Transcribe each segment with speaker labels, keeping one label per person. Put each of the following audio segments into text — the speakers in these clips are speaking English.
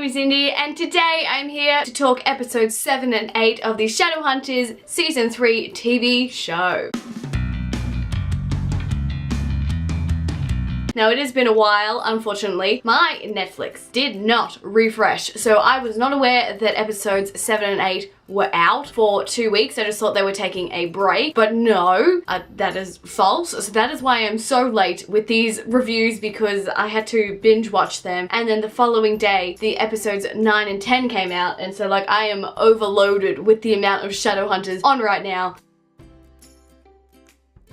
Speaker 1: is Indy, and today I'm here to talk episodes 7 and 8 of the Shadowhunters Season 3 TV show. Now, it has been a while, unfortunately. My Netflix did not refresh, so I was not aware that episodes 7 and 8 were out for 2 weeks. I just thought they were taking a break, but no, that is false. So that is why I'm so late with these reviews, because I had to binge watch them, and then the following day, the episodes 9 and 10 came out, and so like I am overloaded with the amount of Shadowhunters on right now.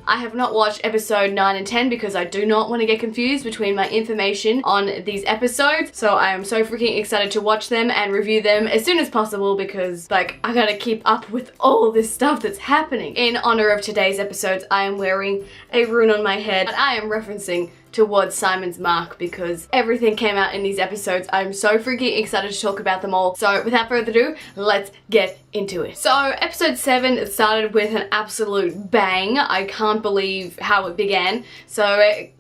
Speaker 1: I have not watched episode 9 and 10 because I do not want to get confused between my information on these episodes. So I am so freaking excited to watch them and review them as soon as possible because, like, I gotta keep up with all this stuff that's happening. In honor of today's episodes, I am wearing a rune on my head. I am referencing towards Simon's mark because everything came out in these episodes. I'm so freaking excited to talk about them all. So without further ado, let's get into it. So episode 7 started with an absolute bang. I can't believe how it began. So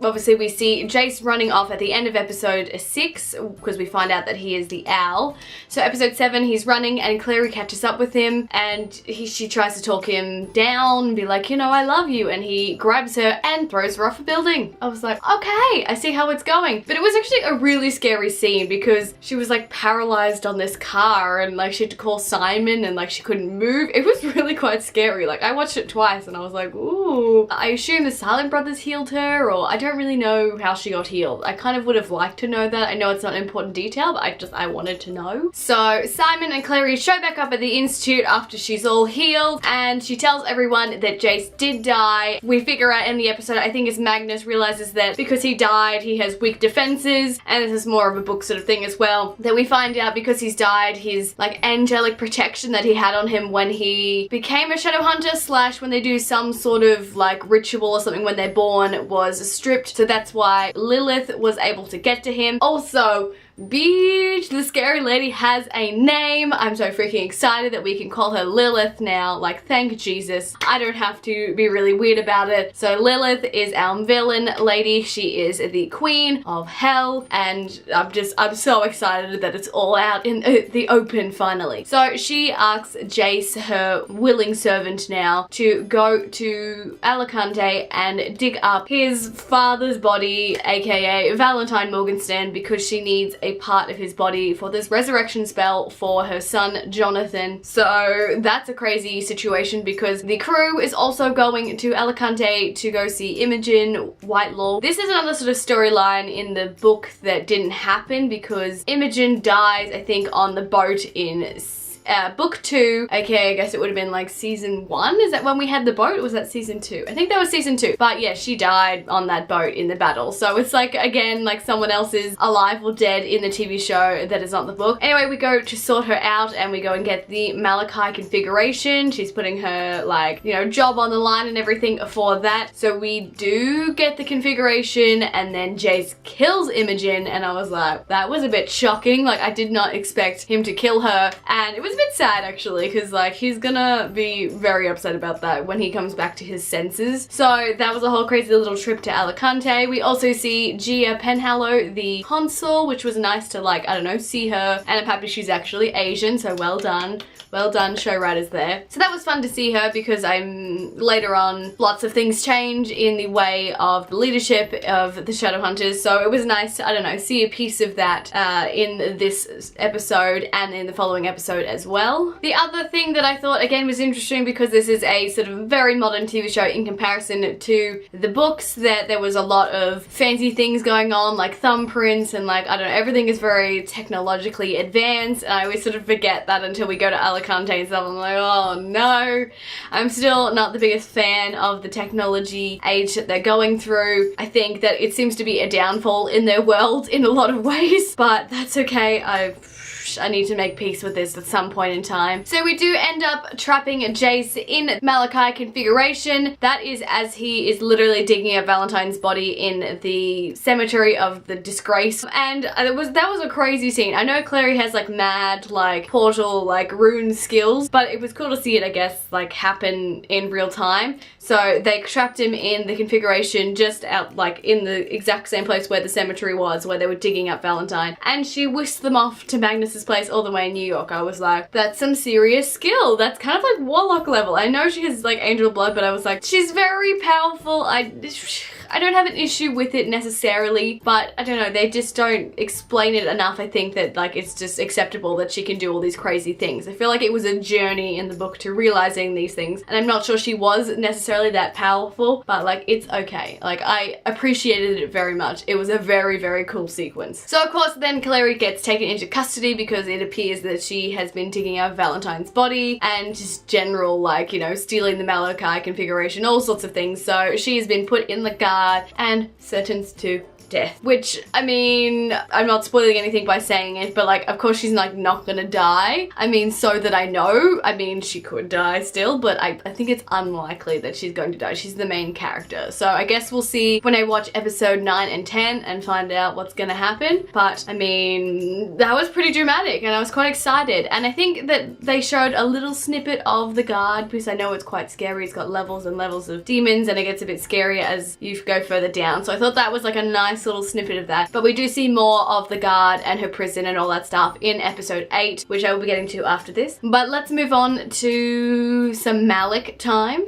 Speaker 1: obviously we see Jace running off at the end of episode 6 because we find out that he is the owl. So episode 7, he's running and Clary catches up with him and she tries to talk him down, be like, you know, I love you, and he grabs her and throws her off a building. I was like, okay, I see how it's going. But it was actually a really scary scene because she was like paralyzed on this car and like she had to call Simon and like she couldn't move. It was really quite scary. Like I watched it twice and I was like, ooh. I assume the Silent Brothers healed her, or I don't really know how she got healed. I kind of would have liked to know that. I know it's not an important detail, but I wanted to know. So Simon and Clary show back up at the Institute after she's all healed and she tells everyone that Jace did die. We figure out in the episode, I think it's Magnus realizes that because he died, he has weak defenses, and this is more of a book sort of thing as well. Then we find out because he's died, his like angelic protection that he had on him when he became a Shadowhunter / when they do some sort of like ritual or something when they're born was stripped. So that's why Lilith was able to get to him. Also, bitch, the scary lady has a name. I'm so freaking excited that we can call her Lilith now. Like, thank Jesus. I don't have to be really weird about it. So Lilith is our villain lady. She is the queen of hell, and I'm so excited that it's all out in the open finally. So she asks Jace, her willing servant now, to go to Alicante and dig up his father's body, aka Valentine Morgenstern, because she needs a part of his body for this resurrection spell for her son Jonathan. So that's a crazy situation because the crew is also going to Alicante to go see Imogen Whitelaw. This is another sort of storyline in the book that didn't happen because Imogen dies, I think, on the boat in book 2. Okay, I guess it would have been like season 1. Is that when we had the boat, or was that season 2? I think that was season 2. But yeah, she died on that boat in the battle. So it's like, again, like someone else is alive or dead in the TV show that is not the book. Anyway, we go to sort her out and we go and get the Malachi configuration. She's putting her, like, you know, job on the line and everything for that. So we do get the configuration and then Jace kills Imogen, and I was like, that was a bit shocking. Like, I did not expect him to kill her, and it was a bit sad actually because like he's gonna be very upset about that when he comes back to his senses. So that was a whole crazy little trip to Alicante. We also see Gia Penhallow, the consul, which was nice to, like, I don't know, see her, and I'm happy she's actually Asian, so well done. Well done, show writers there. So that was fun to see her because later on, lots of things change in the way of the leadership of the Shadowhunters. So it was nice to, I don't know, see a piece of that in this episode and in the following episode as well. The other thing that I thought, again, was interesting because this is a sort of very modern TV show in comparison to the books, that there was a lot of fancy things going on, like thumbprints and, like, I don't know, everything is very technologically advanced, and I always sort of forget that until we go to Alicante and stuff. I'm like, oh no. I'm still not the biggest fan of the technology age that they're going through. I think that it seems to be a downfall in their world in a lot of ways, but that's okay. I need to make peace with this at some point in time. So we do end up trapping Jace in Malachi configuration. That is as he is literally digging up Valentine's body in the cemetery of the disgrace. And that was a crazy scene. I know Clary has like mad like portal like rune skills, but it was cool to see it, I guess, like happen in real time. So they trapped him in the configuration just out like in the exact same place where the cemetery was, where they were digging up Valentine, and she whisked them off to Magnus's place all the way in New York. I was like, that's some serious skill. That's kind of like warlock level. I know she has like angel blood, but I was like, she's very powerful. I don't have an issue with it necessarily, but I don't know, they just don't explain it enough. I think that like it's just acceptable that she can do all these crazy things. I feel like it was a journey in the book to realizing these things, and I'm not sure she was necessarily that powerful, but like it's okay. Like I appreciated it very much. It was a very, very cool sequence. So of course then Clary gets taken into custody because it appears that she has been digging up Valentine's body and just general like, you know, stealing the Malachi configuration, all sorts of things. So she has been put in the guard and sentenced to death, which, I mean, I'm not spoiling anything by saying it, but like, of course she's like not gonna die. I mean, so that I know, I mean, she could die still, but I think it's unlikely that she's going to die. She's the main character. So I guess we'll see when I watch episode 9 and 10 and find out what's gonna happen. But I mean, that was pretty dramatic and I was quite excited. And I think that they showed a little snippet of the guard because I know it's quite scary. It's got levels and levels of demons and it gets a bit scarier as you go further down. So I thought that was like a nice little snippet of that. But we do see more of the guard and her prison and all that stuff in episode 8, which I will be getting to after this. But let's move on to some Malik time.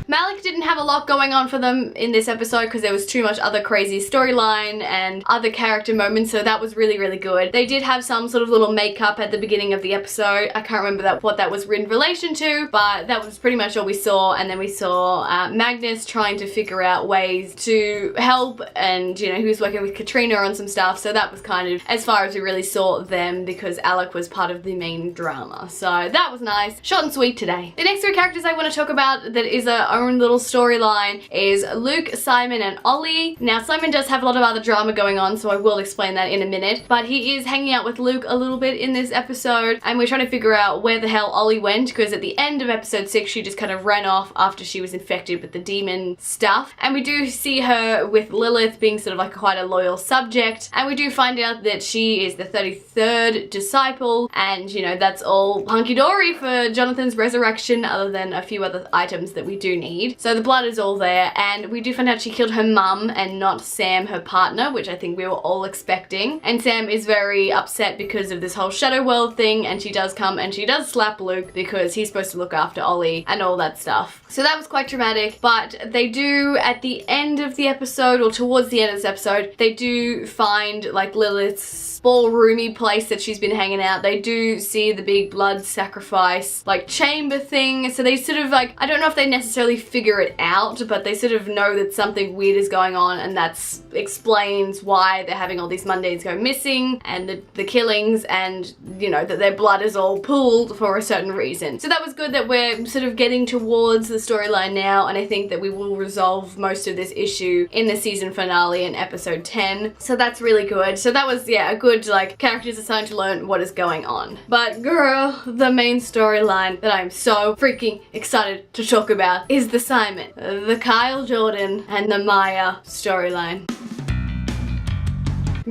Speaker 1: Malik didn't have a lot going on for them in this episode because there was too much other crazy storyline and other character moments, so that was really, really good. They did have some sort of little makeup at the beginning of the episode. I can't remember what that was in relation to, but that was pretty much all we saw. And then we saw Magnus trying to figure out ways to help, and you know, he was working with Katrina on some stuff, so that was kind of as far as we really saw them because Alec was part of the main drama. So that was nice. Short and sweet today. The next 3 characters I want to talk about that is a own little storyline is Luke, Simon, and Ollie. Now, Simon does have a lot of other drama going on, so I will explain that in a minute, but he is hanging out with Luke a little bit in this episode, and we're trying to figure out where the hell Ollie went, because at the end of episode 6, she just kind of ran off after she was infected with the demon stuff, and we do see her with Lilith being sort of like quite a loyal subject, and we do find out that she is the 33rd disciple, and you know, that's all hunky-dory for Jonathan's resurrection, other than a few other items that we do need. So the blood is all there, and we do find out she killed her mum and not Sam, her partner, which I think we were all expecting. And Sam is very upset because of this whole Shadow World thing, and she does come and she does slap Luke because he's supposed to look after Ollie and all that stuff. So that was quite dramatic, but they do, at the end of the episode, or towards the end of this episode, they do find like Lilith's ballroomy place that she's been hanging out. They do see the big blood sacrifice like chamber thing, so they sort of like, I don't know if they necessarily figure it out, but they sort of know that something weird is going on, and that explains why they're having all these mundines go missing and the killings, and you know, that their blood is all pooled for a certain reason. So that was good that we're sort of getting towards the storyline now, and I think that we will resolve most of this issue in the season finale in episode 10. So that's really good. So that was, yeah, a good like characters are starting to learn what is going on. But girl, the main storyline that I'm so freaking excited to talk about is the Simon, the Kyle Jordan, and the Maya storyline.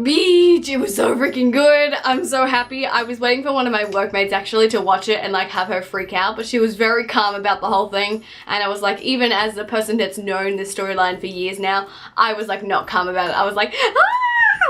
Speaker 1: Beach, it was so freaking good. I'm so happy. I was waiting for one of my workmates actually to watch it and like have her freak out, but she was very calm about the whole thing, and I was like, even as the person that's known this storyline for years now, I was like not calm about it. I was like, ah!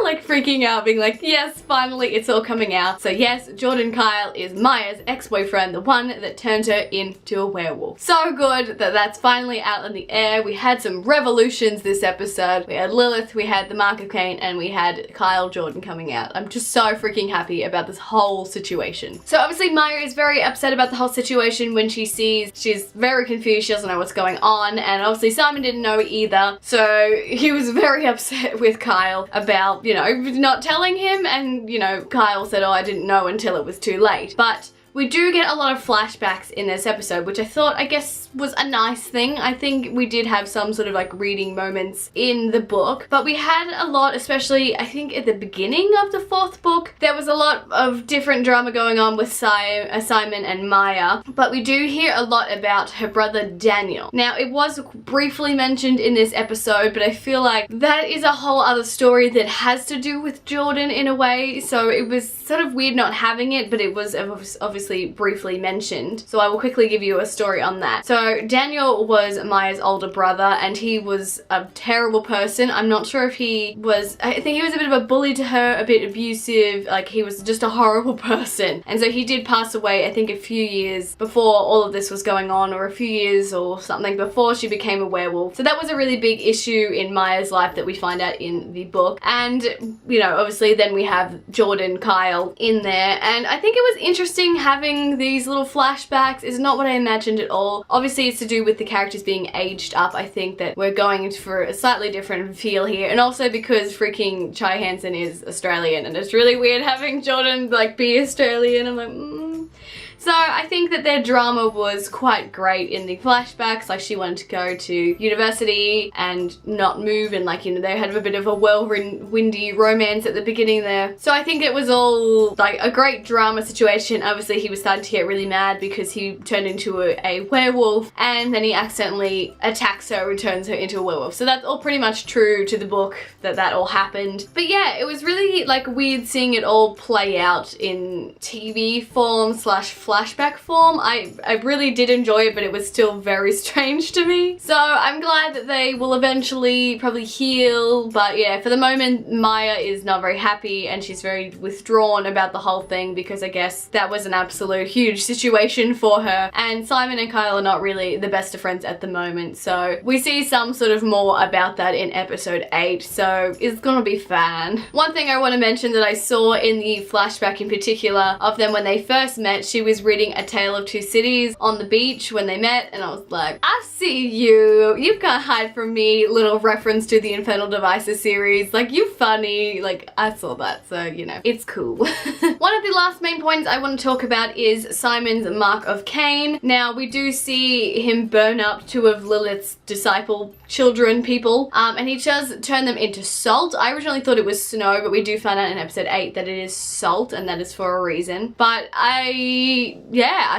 Speaker 1: Like freaking out, being like, yes, finally it's all coming out. So yes, Jordan Kyle is Maya's ex-boyfriend, the one that turned her into a werewolf. So good that that's finally out in the air. We had some revolutions this episode. We had Lilith, we had the Mark of Cain, and we had Kyle Jordan coming out. I'm just so freaking happy about this whole situation. So obviously Maya is very upset about the whole situation when she sees, she's very confused, she doesn't know what's going on, and obviously Simon didn't know either. So he was very upset with Kyle about, you know, not telling him, and you know, Kyle said, oh, I didn't know until it was too late. But We do get a lot of flashbacks in this episode, which I thought, I guess, was a nice thing. I think we did have some sort of like reading moments in the book, but we had a lot, especially I think at the beginning of the 4th book, there was a lot of different drama going on with Simon and Maya, but we do hear a lot about her brother Daniel. Now, it was briefly mentioned in this episode, but I feel like that is a whole other story that has to do with Jordan in a way, so it was sort of weird not having it, but it was obviously briefly mentioned. So I will quickly give you a story on that. So Daniel was Maya's older brother, and he was a terrible person. I'm not sure if he was, I think he was a bit of a bully to her, a bit abusive, like he was just a horrible person. And so he did pass away, I think a few years before all of this was going on, or a few years or something before she became a werewolf. So that was a really big issue in Maya's life that we find out in the book. And, you know, obviously then we have Jordan, Kyle in there, and I think it was interesting having these little flashbacks. It's not what I imagined at all. Obviously it's to do with the characters being aged up. I think that we're going for a slightly different feel here, and also because freaking Chai Hansen is Australian, and it's really weird having Jordan like be Australian. I'm like, So I think that their drama was quite great in the flashbacks. Like, she wanted to go to university and not move, and like, you know, they had a bit of a whirlwindy romance at the beginning there. So I think it was all like a great drama situation. Obviously he was starting to get really mad because he turned into a werewolf, and then he accidentally attacks her and turns her into a werewolf. So that's all pretty much true to the book, that all happened. But yeah, it was really like weird seeing it all play out in TV form slash flashback form. I really did enjoy it, but it was still very strange to me. So I'm glad that they will eventually probably heal, but yeah, for the moment Maya is not very happy, and she's very withdrawn about the whole thing because I guess that was an absolute huge situation for her, and Simon and Kyle are not really the best of friends at the moment. So we see some sort of more about that in episode 8, so it's gonna be fun. One thing I want to mention that I saw in the flashback in particular of them when they first met, she was reading A Tale of Two Cities on the beach when they met, and I was like, I see you. You can't hide from me. Little reference to the Infernal Devices series. Like, you funny. Like, I saw that, so, you know, it's cool. One of the last main points I want to talk about is Simon's Mark of Cain. Now, we do see him burn up 2 of Lilith's disciple children, people, and he does turn them into salt. I originally thought it was snow, but we do find out in episode 8 that it is salt, and that is for a reason. But I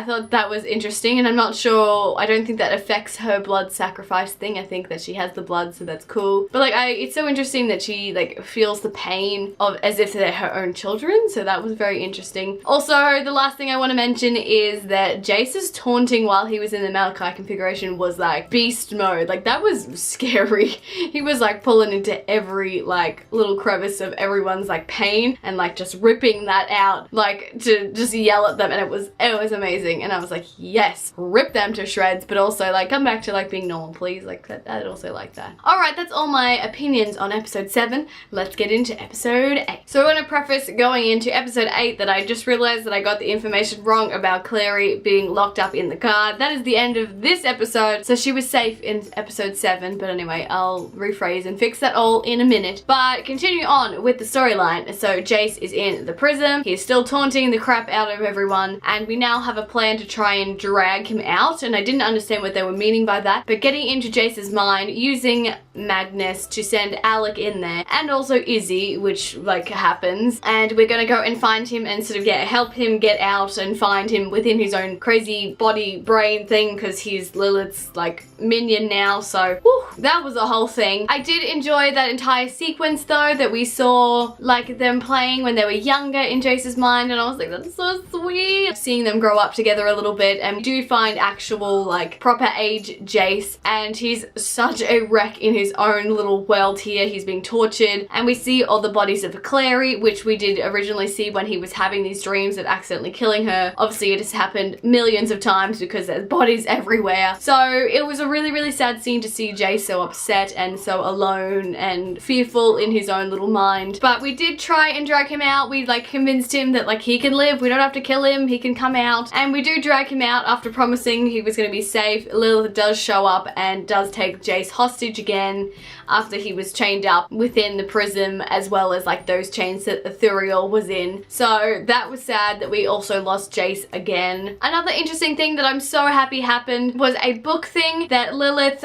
Speaker 1: thought that was interesting, and I'm not sure, I don't think that affects her blood sacrifice thing. I think that she has the blood, so that's cool. But like, it's so interesting that she like feels the pain of as if they're her own children, so that was very interesting. Also, the last thing I want to mention is that Jace's taunting while he was in the Malachi configuration was like beast mode. Like, that was scary. He was like pulling into every like little crevice of everyone's like pain and like just ripping that out, like to just yell at them, and it was amazing. And I was like, yes, rip them to shreds, but also like come back to like being normal, please. Like I'd also like that. Alright, that's all my opinions on episode 7. Let's get into episode 8. So I want to preface going into episode 8 that I just realized that I got the information wrong about Clary being locked up in the car. That is the end of this episode, so she was safe in episode 7, but anyway, I'll rephrase and fix that all in a minute. But continuing on with the storyline, so Jace is in the prison, he's still taunting the crap out of everyone, and we now have a plan to try and drag him out, and I didn't understand what they were meaning by that, but getting into Jace's mind using Magnus to send Alec in there, and also Izzy, which like happens, and we're gonna go and find him and sort of help him get out and find him within his own crazy body brain thing, because he's Lilith's like minion now. So whew, that was a whole thing. I did enjoy that entire sequence though, that we saw like them playing when they were younger in Jace's mind, and I was like, that's so sweet. Seeing them grow up together a little bit, and we do find actual like proper age Jace, and he's such a wreck in his own little world here. He's being tortured, and we see all the bodies of Clary, which we did originally see when he was having these dreams of accidentally killing her. Obviously it has happened millions of times because there's bodies everywhere. So it was a really, really sad scene to see Jace so upset and so alone and fearful in his own little mind. But we did try and drag him out. We like convinced him that like he can live, we don't have to kill him, he can come out, and we do drag him out after promising he was going to be safe. Lilith does show up and does take Jace hostage again. after he was chained up within the prism, as well as like those chains that Ethereal was in. So that was sad that we also lost Jace again. Another interesting thing that I'm so happy happened was a book thing that Lilith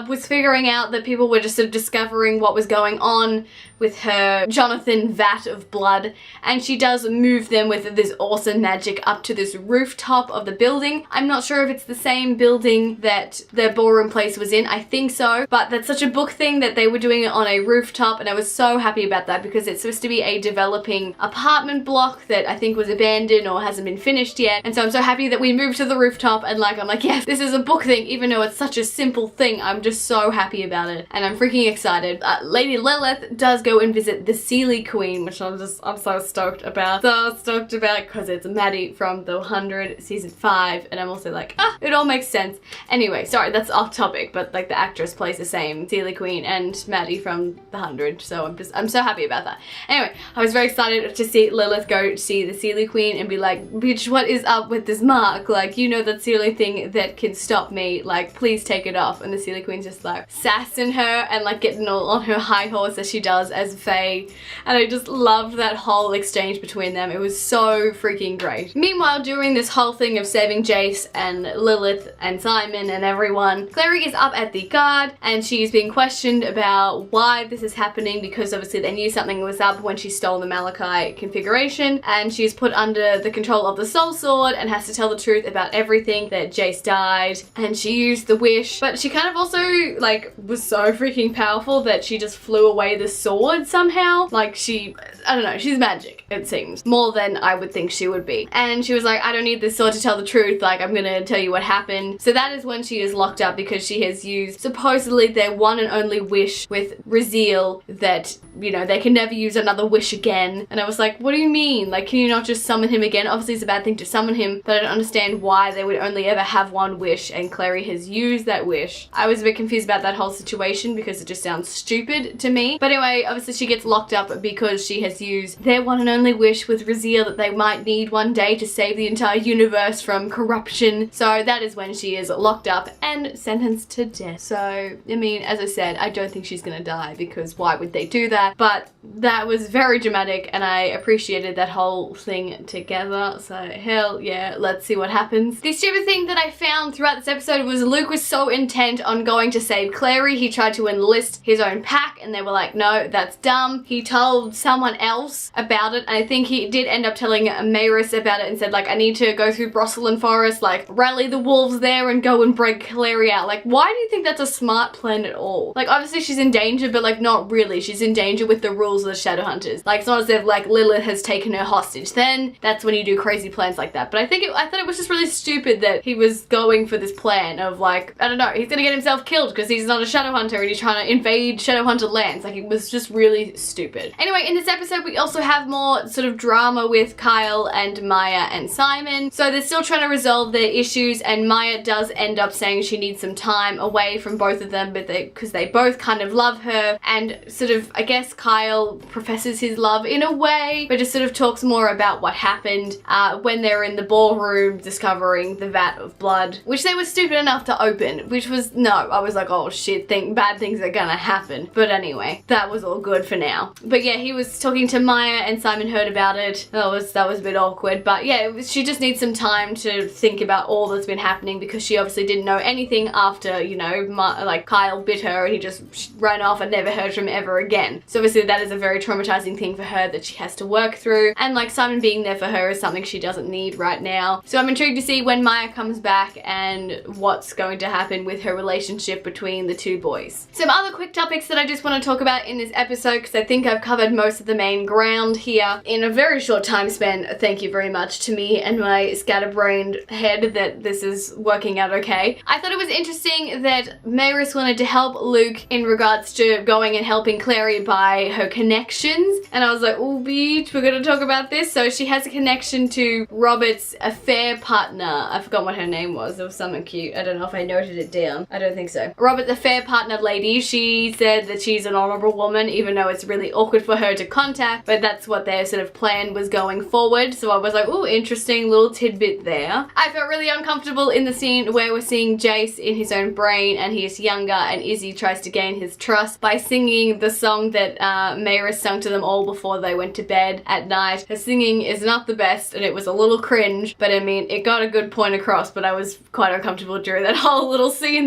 Speaker 1: was figuring out that people were just sort of discovering what was going on with her Jonathan vat of blood, and she does move them with this awesome magic up to this rooftop of the building. I'm not sure if it's the same building that the ballroom place was in. I think so, but that's such a book thing that they were doing it on a rooftop, and I was so happy about that because it's supposed to be a developing apartment block that I think was abandoned or hasn't been finished yet, and so I'm so happy that we moved to the rooftop, and like I'm like, yes, this is a book thing, even though it's such a simple thing. I'm just so happy about it, and I'm freaking excited. Lady Lilith does go and visit the Seelie Queen, which I'm so stoked about. So stoked about because it's Maddie from The 100 season 5, and I'm also like, it all makes sense. Anyway, sorry, that's off topic, but like the actress plays the same Seelie Queen and Maddie from The 100, so I'm so happy about that. Anyway, I was very excited to see Lilith go see the Seelie Queen and be like, bitch, what is up with this mark? Like, you know that's the only thing that can stop me, like, please take it off. And the Seelie Queen's just like sassing her and like getting all on her high horse as she does as Faye, and I just loved that whole exchange between them. It was so freaking great. Meanwhile, during this whole thing of saving Jace and Lilith and Simon and everyone, Clary is up at the guard and she's being questioned about why this is happening, because obviously they knew something was up when she stole the Malachi configuration, and she's put under the control of the Soul Sword and has to tell the truth about everything, that Jace died, and she used the wish, but she kind of also like was so freaking powerful that she just flew away the sword somehow. Like I don't know, she's magic, it seems, more than I would think she would be. And she was like, I don't need this sword to tell the truth, like I'm gonna tell you what happened. So that is when she is locked up because she has used supposedly their one and only wish with Raziel, that, you know, they can never use another wish again. And I was like, what do you mean? Like, can you not just summon him again? Obviously it's a bad thing to summon him, but I don't understand why they would only ever have one wish, and Clary has used that wish. I was a bit confused about that whole situation because it just sounds stupid to me. But anyway, obviously she gets locked up because she has used their one and only wish with Raziel that they might need one day to save the entire universe from corruption. So that is when she is locked up and sentenced to death. So, I mean, as I said, I don't think she's gonna die because why would they do that? But that was very dramatic and I appreciated that whole thing together. So hell yeah, let's see what happens. The stupid thing that I found throughout this episode was Luke was so intent on going to save Clary, he tried to enlist his own pack and they were like, no, that's dumb. He told someone else about it, and I think he did end up telling Maris about it and said like, I need to go through Brosselin Forest, like rally the wolves there and go and break Clary out. Like, why do you think that's a smart plan at all? Like, obviously she's in danger, but like not really. She's in danger with the rules of the Shadowhunters. Like, it's not as if like Lilith has taken her hostage. Then that's when you do crazy plans like that. But I thought it was just really stupid that he was going for this plan of like, I don't know, he's gonna get himself killed because he's not a Shadowhunter and he's trying to invade Shadowhunter lands. Like, it was just really stupid. Anyway, in this episode we also have more sort of drama with Kyle and Maya and Simon. So they're still trying to resolve their issues, and Maya does end up saying she needs some time away from both of them, but because they both kind of love her, and sort of, I guess Kyle professes his love in a way, but just sort of talks more about what happened when they're in the ballroom discovering the vat of blood, which they were stupid enough to open, which was, no, I was like, oh shit, bad things are gonna happen. But anyway, that was all good for now. But yeah, he was talking to Maya and Simon heard about it. That was a bit awkward, but yeah, she just needs some time to think about all that's been happening because she obviously didn't know anything after, you know, like Kyle bit her and he just ran off and never heard from him ever again. So obviously that is a very traumatizing thing for her that she has to work through, and like Simon being there for her is something she doesn't need right now. So I'm intrigued to see when Maya comes back and what's going to happen with her relationship between the two boys. Some other quick topics that I just want to talk about in this episode because I think I've covered most of the main ground here in a very short time span. Thank you very much to me and my scatterbrained head that this is working out okay. I thought it was interesting that Maris wanted to help Luke in regards to going and helping Clary by her connections, and I was like, oh bitch, we're gonna talk about this. So she has a connection to Robert's affair partner. I forgot what her name was. It was something cute. I don't know if I noted it down. I don't think so. Robert's affair partner lady, she said that she's an honorable woman, even though it's really awkward for her to contact, but that's what their sort of plan was going forward. So I was like, oh, interesting little tidbit there. I felt really uncomfortable in the scene where we're seeing Jace in his own brain and he's younger and Izzy tries to gain gain his trust by singing the song that Mayra sung to them all before they went to bed at night. Her singing is not the best and it was a little cringe, but I mean, it got a good point across, but I was quite uncomfortable during that whole little scene.